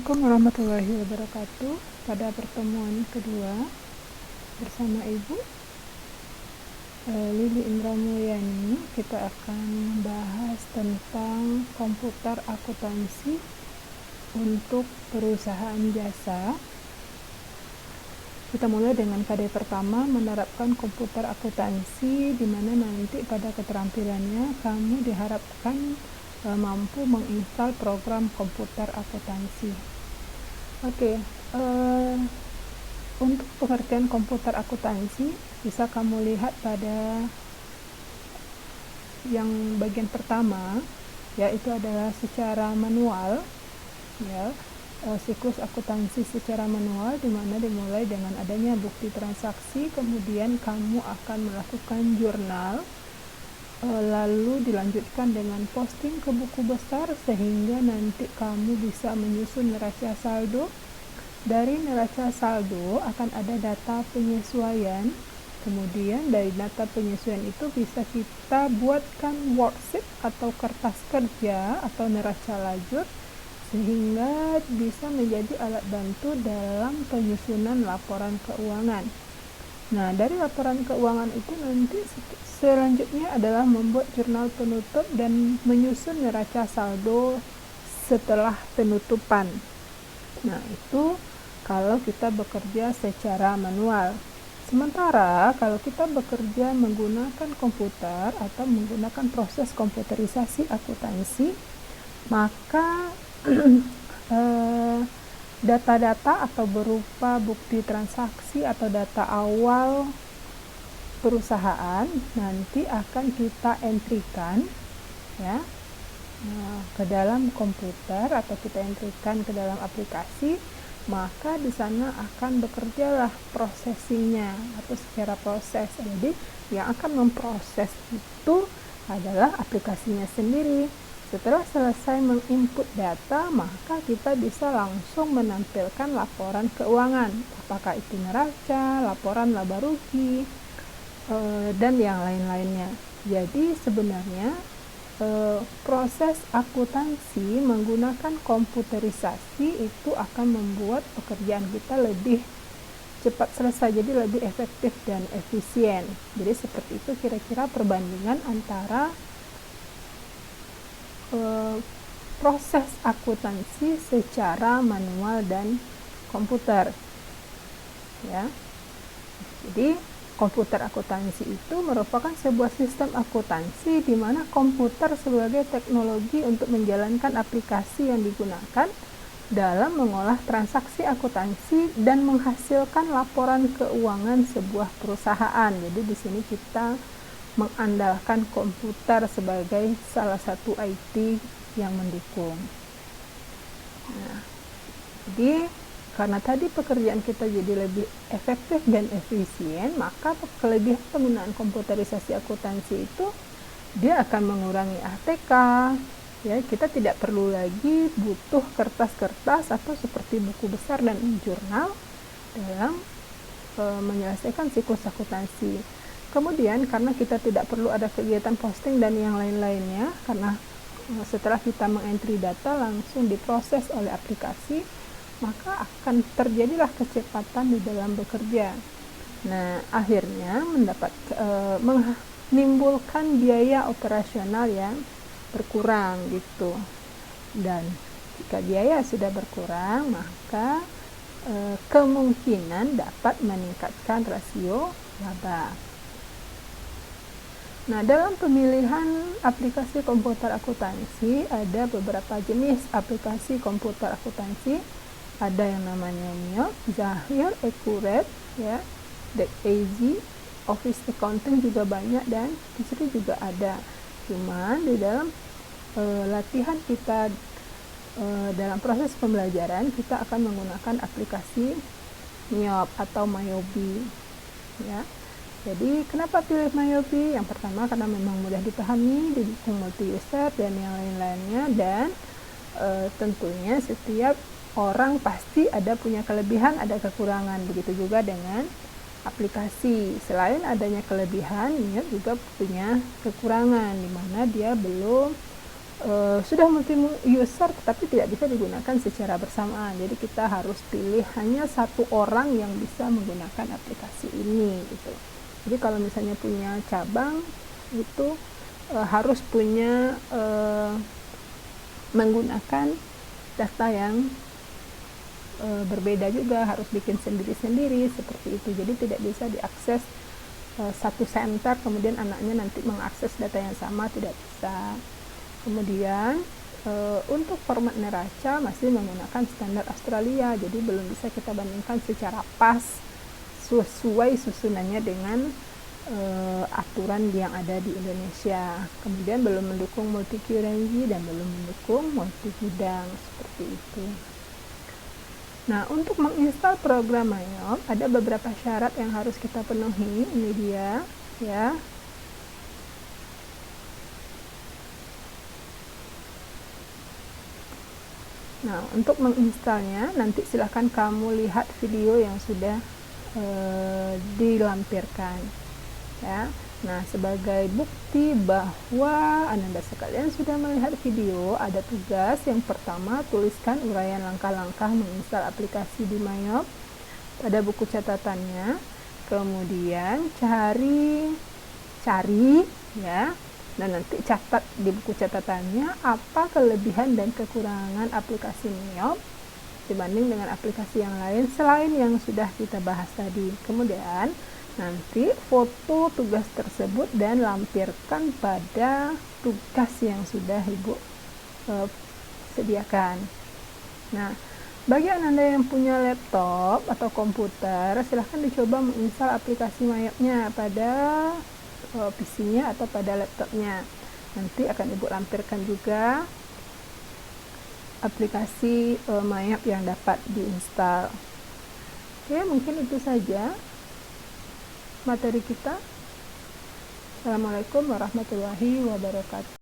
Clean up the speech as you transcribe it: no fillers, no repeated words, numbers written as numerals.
Assalamualaikum warahmatullahi wabarakatuh. Pada pertemuan kedua bersama Ibu Lili Indra Mulyani, kita akan membahas tentang komputer akuntansi untuk perusahaan jasa. Kita mulai dengan KD pertama, menerapkan komputer akuntansi, di mana nanti pada keterampilannya kamu diharapkan mampu menginstal program komputer akuntansi. Untuk pengertian komputer akuntansi bisa kamu lihat pada yang bagian pertama, yaitu adalah secara manual, siklus akuntansi secara manual, di mana dimulai dengan adanya bukti transaksi, kemudian kamu akan melakukan jurnal, lalu dilanjutkan dengan posting ke buku besar, sehingga nanti kamu bisa menyusun neraca saldo. Dari neraca saldo akan ada data penyesuaian, kemudian dari data penyesuaian itu bisa kita buatkan worksheet atau kertas kerja atau neraca lajur, sehingga bisa menjadi alat bantu dalam penyusunan laporan keuangan. Nah, dari laporan keuangan itu nanti selanjutnya adalah membuat jurnal penutup dan menyusun neraca saldo setelah penutupan. Nah, itu kalau kita bekerja secara manual. Sementara kalau kita bekerja menggunakan komputer atau menggunakan proses komputerisasi akuntansi, maka data-data atau berupa bukti transaksi atau data awal perusahaan nanti akan kita entrikan ke dalam komputer atau kita entrikan ke dalam aplikasi, maka di sana akan bekerjalah processingnya atau secara proses. Jadi yang akan memproses itu adalah aplikasinya sendiri. Setelah selesai menginput data, maka kita bisa langsung menampilkan laporan keuangan, apakah itu neraca, laporan laba rugi, dan yang lain-lainnya. Jadi sebenarnya proses akuntansi menggunakan komputerisasi itu akan membuat pekerjaan kita lebih cepat selesai, jadi lebih efektif dan efisien. Jadi seperti itu kira-kira perbandingan antara proses akuntansi secara manual dan komputer. Jadi komputer akuntansi itu merupakan sebuah sistem akuntansi di mana komputer sebagai teknologi untuk menjalankan aplikasi yang digunakan dalam mengolah transaksi akuntansi dan menghasilkan laporan keuangan sebuah perusahaan. Jadi di sini kita mengandalkan komputer sebagai salah satu IT yang mendukung. Nah, jadi karena tadi pekerjaan kita jadi lebih efektif dan efisien, maka kelebihan penggunaan komputerisasi akuntansi itu dia akan mengurangi ATK. Kita tidak perlu lagi butuh kertas-kertas atau seperti buku besar dan jurnal dalam menyelesaikan siklus akuntansi. Kemudian karena kita tidak perlu ada kegiatan posting dan yang lain-lainnya, karena setelah kita mengentry data langsung diproses oleh aplikasi, maka akan terjadilah kecepatan di dalam bekerja. Nah, akhirnya menimbulkan biaya operasional yang berkurang gitu. Dan jika biaya sudah berkurang, maka kemungkinan dapat meningkatkan rasio laba. Nah, dalam pemilihan aplikasi komputer akuntansi ada beberapa jenis aplikasi komputer akuntansi. Ada yang namanya Mio, Zahir, Accurate, DeckAZ, Office Accounting juga banyak, dan di sini juga ada. Cuman di dalam latihan kita dalam proses pembelajaran kita akan menggunakan aplikasi Mio atau Myobi. Jadi kenapa pilih Myobi? Yang pertama karena memang mudah dipahami, didukung multi user dan yang lain-lainnya, dan tentunya setiap orang pasti ada punya kelebihan, ada kekurangan. Begitu juga dengan aplikasi. Selain adanya kelebihan, Mio juga punya kekurangan, di mana dia belum sudah multi user tetapi tidak bisa digunakan secara bersamaan. Jadi kita harus pilih hanya satu orang yang bisa menggunakan aplikasi ini gitu. Jadi kalau misalnya punya cabang itu harus punya menggunakan data yang berbeda juga, harus bikin sendiri-sendiri seperti itu. Jadi tidak bisa diakses satu center kemudian anaknya nanti mengakses data yang sama, tidak bisa. Kemudian untuk format neraca masih menggunakan standar Australia, jadi belum bisa kita bandingkan secara pas sesuai susunannya dengan aturan yang ada di Indonesia. Kemudian belum mendukung multi currency dan belum mendukung multi bidang seperti itu. Nah, untuk menginstal program Mayop ada beberapa syarat yang harus kita penuhi. Ini dia, ya. Nah, untuk menginstalnya nanti silahkan kamu lihat video yang sudah dilampirkan, ya. Nah, sebagai bukti bahwa Ananda sekalian sudah melihat video, ada tugas yang pertama, tuliskan uraian langkah-langkah menginstal aplikasi di Mayop pada buku catatannya. Kemudian cari ya. Dan nanti catat di buku catatannya apa kelebihan dan kekurangan aplikasi Mayop dibanding dengan aplikasi yang lain selain yang sudah kita bahas tadi. Kemudian nanti foto tugas tersebut dan lampirkan pada tugas yang sudah Ibu sediakan. Nah, bagi Ananda yang punya laptop atau komputer, silahkan dicoba menginstal aplikasi Mayopnya pada PC-nya atau pada laptopnya. Nanti akan Ibu lampirkan juga aplikasi Mayop yang dapat diinstal. Oke, mungkin itu saja materi kita. Assalamualaikum warahmatullahi wabarakatuh.